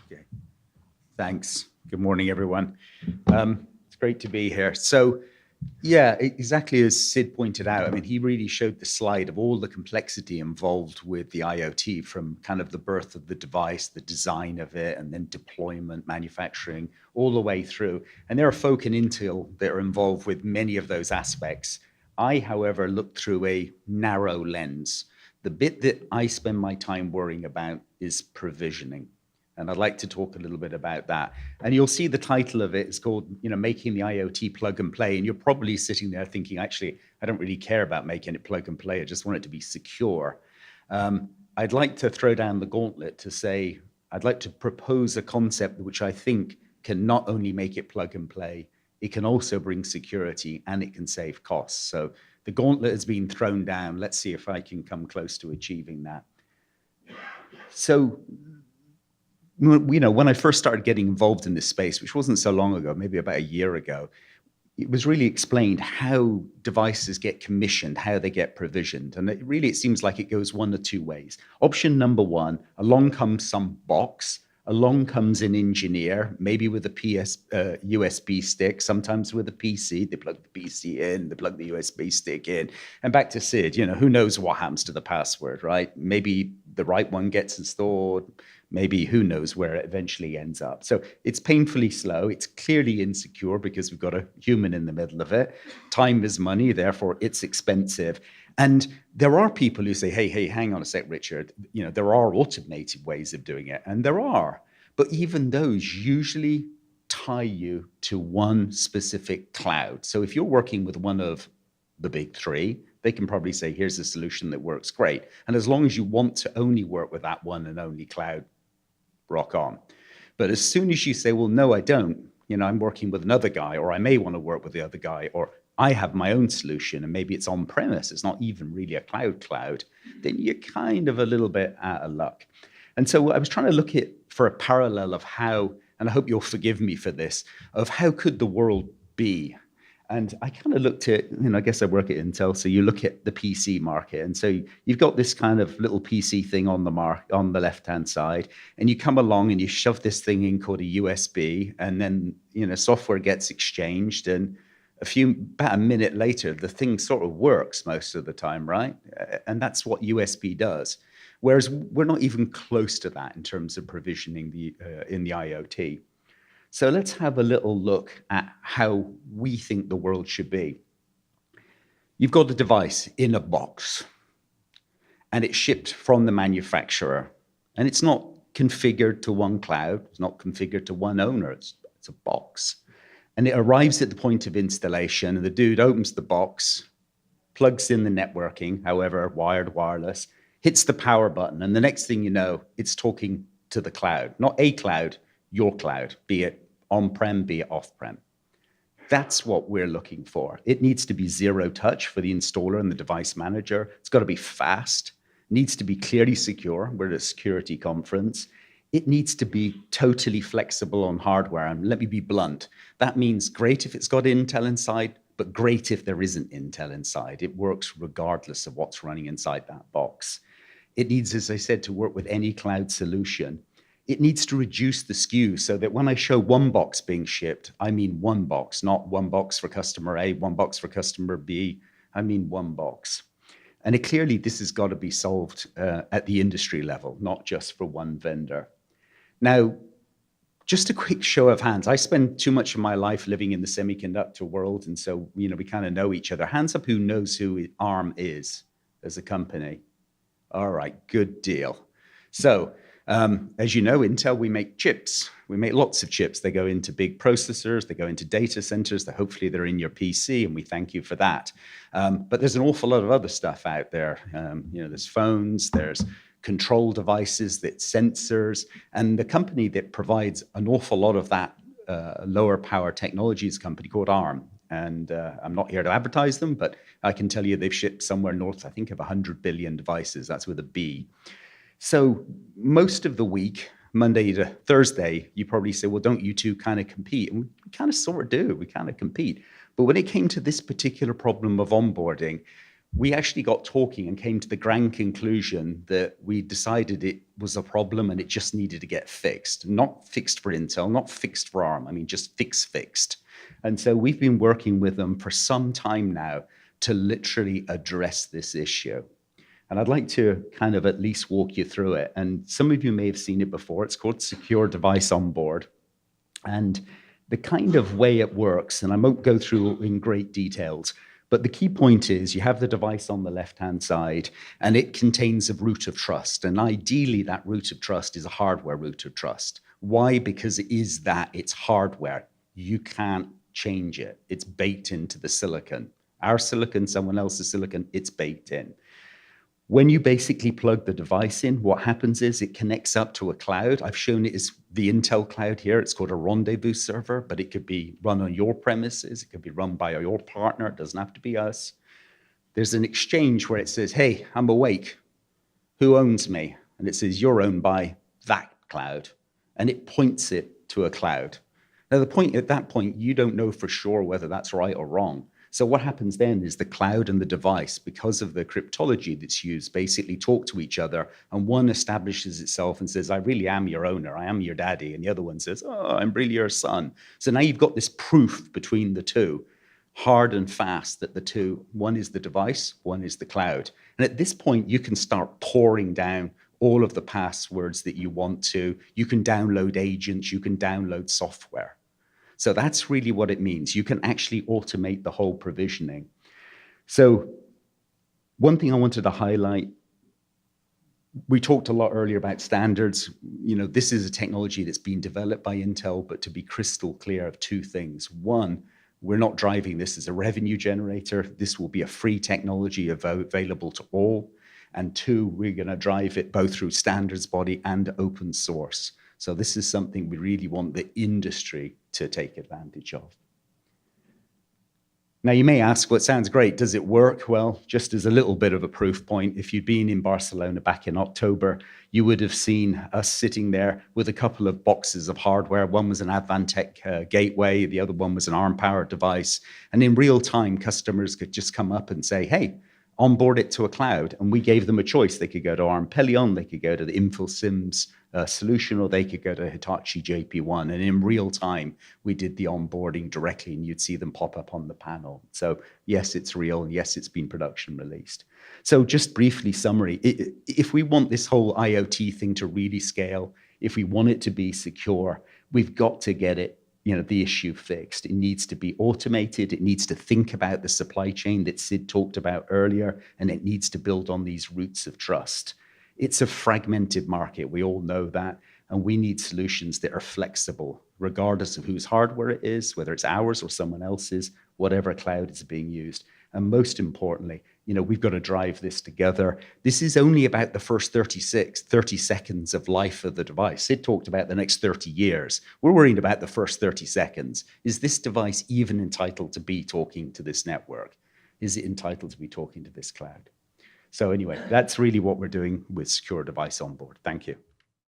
Okay. Thanks. Good morning, everyone. It's great to be here. So, yeah, exactly as Sid pointed out, I mean, he really showed the slide of all the complexity involved with the IoT, from kind of the birth of the device, the design of it, and then deployment, manufacturing, all the way through. And there are folk in Intel that are involved with many of those aspects. I, however, look through a narrow lens. The bit that I spend my time worrying about is provisioning. And I'd like to talk a little bit about that. And you'll see the title of it is called, making the IoT plug and play. And you're probably sitting there thinking, actually, I don't really care about making it plug and play. I just want it to be secure. I'd like to throw down the gauntlet to say, I'd like to propose a concept which I think can not only make it plug and play, it can also bring security and it can save costs. So the gauntlet has been thrown down. Let's see if I can come close to achieving that. So, when I first started getting involved in this space, which wasn't so long ago, maybe about a year ago, it was really explained how devices get commissioned, how they get provisioned. And it seems like it goes one of two ways. Option number one, along comes some box, along comes an engineer, maybe with a USB stick, sometimes with a PC. They plug the PC in, they plug the USB stick in. And back to Sid, who knows what happens to the password, right? Maybe the right one gets installed. Maybe who knows where it eventually ends up. So it's painfully slow. It's clearly insecure because we've got a human in the middle of it. Time is money, therefore it's expensive. And there are people who say, hey, hang on a sec, Richard. There are automated ways of doing it, and there are. But even those usually tie you to one specific cloud. So if you're working with one of the big three, they can probably say, here's a solution that works great. And as long as you want to only work with that one and only cloud, rock on. But as soon as you say, well, no, I don't, I'm working with another guy, or I may want to work with the other guy, or I have my own solution, and maybe it's on premise, it's not even really a cloud, then you're kind of a little bit out of luck. And so I was trying to look at for a parallel of how, and I hope you'll forgive me for this, of how could the world be? And I kind of looked at, I guess I work at Intel, so you look at the PC market. And so you've got this kind of little PC thing on the left-hand side, and you come along and you shove this thing in called a USB, and then, software gets exchanged, and about a minute later, the thing sort of works most of the time, right? And that's what USB does. Whereas we're not even close to that in terms of provisioning in the IoT. So let's have a little look at how we think the world should be. You've got a device in a box, and it's shipped from the manufacturer, and it's not configured to one cloud. It's not configured to one owner. It's a box. And it arrives at the point of installation, and the dude opens the box, plugs in the networking, however, wired, wireless, hits the power button, and the next thing you know, it's talking to the cloud. Not a cloud, your cloud, be it on-prem, be it off-prem. That's what we're looking for. It needs to be zero touch for the installer and the device manager. It's got to be fast, needs to be clearly secure. We're at a security conference. It needs to be totally flexible on hardware. And let me be blunt. That means great if it's got Intel inside, but great if there isn't Intel inside. It works regardless of what's running inside that box. It needs, as I said, to work with any cloud solution. It needs to reduce the SKU so that when I show one box being shipped, I mean one box, not one box for customer A, one box for customer B. I mean one box. And clearly, this has got to be solved at the industry level, not just for one vendor. Now, just a quick show of hands. I spend too much of my life living in the semiconductor world, and so we kind of know each other. Hands up who knows who ARM is as a company. All right, good deal. So, as you know, Intel, we make chips. We make lots of chips. They go into big processors. They go into data centers. Hopefully, they're in your PC, and we thank you for that. But there's an awful lot of other stuff out there. There's phones. There's control devices, that's sensors. And the company that provides an awful lot of that lower power technology is a company called ARM. And I'm not here to advertise them, but I can tell you they've shipped somewhere north, I think, of 100 billion devices. That's with a B. So most of the week, Monday to Thursday, you probably say, well, don't you two kind of compete? And we kind of sort of do. We kind of compete. But when it came to this particular problem of onboarding, we actually got talking and came to the grand conclusion that we decided it was a problem and it just needed to get fixed. Not fixed for Intel, not fixed for ARM, I mean, just fixed. And so we've been working with them for some time now to literally address this issue. And I'd like to kind of at least walk you through it. And some of you may have seen it before. It's called Secure Device Onboard. And the kind of way it works, and I won't go through in great details, but the key point is you have the device on the left-hand side, and it contains a root of trust. And ideally, that root of trust is a hardware root of trust. Why? Because it's hardware. You can't change it. It's baked into the silicon. Our silicon, someone else's silicon, it's baked in. When you basically plug the device in, what happens is it connects up to a cloud. I've shown it as the Intel cloud here. It's called a rendezvous server, but it could be run on your premises. It could be run by your partner. It doesn't have to be us. There's an exchange where it says, hey, I'm awake. Who owns me? And it says, you're owned by that cloud. And it points it to a cloud. Now, at that point, you don't know for sure whether that's right or wrong. So what happens then is the cloud and the device, because of the cryptology that's used, basically talk to each other, and one establishes itself and says, I really am your owner, I am your daddy, and the other one says, oh, I'm really your son. So now you've got this proof between the two, hard and fast, that the two, one is the device, one is the cloud. And at this point, you can start pouring down all of the passwords that you want to. You can download agents, you can download software. So that's really what it means. You can actually automate the whole provisioning. So one thing I wanted to highlight, we talked a lot earlier about standards. This is a technology that's been developed by Intel, but to be crystal clear of two things. One, we're not driving this as a revenue generator. This will be a free technology available to all. And two, we're going to drive it both through standards body and open source. So this is something we really want the industry to take advantage of. Now, you may ask, well, it sounds great. Does it work? Well, just as a little bit of a proof point, if you'd been in Barcelona back in October, you would have seen us sitting there with a couple of boxes of hardware. One was an Advantech gateway. The other one was an ARM-powered device. And in real time, customers could just come up and say, hey, onboard it to a cloud. And we gave them a choice. They could go to ARM Pelion, they could go to the InfoSims solution, or they could go to Hitachi JP1. And in real time, we did the onboarding directly, and you'd see them pop up on the panel. So yes, it's real, and yes, it's been production released. So just briefly summary, if we want this whole IoT thing to really scale, if we want it to be secure, we've got to get it, the issue fixed. It needs to be automated. It needs to think about the supply chain that Sid talked about earlier, and it needs to build on these roots of trust. It's a fragmented market. We all know that. And we need solutions that are flexible, regardless of whose hardware it is, whether it's ours or someone else's, whatever cloud is being used. And most importantly, we've got to drive this together. This is only about the first 30 seconds of life of the device. Sid talked about the next 30 years. We're worried about the first 30 seconds. Is this device even entitled to be talking to this network? Is it entitled to be talking to this cloud? So anyway, that's really what we're doing with Secure Device Onboard. Thank you.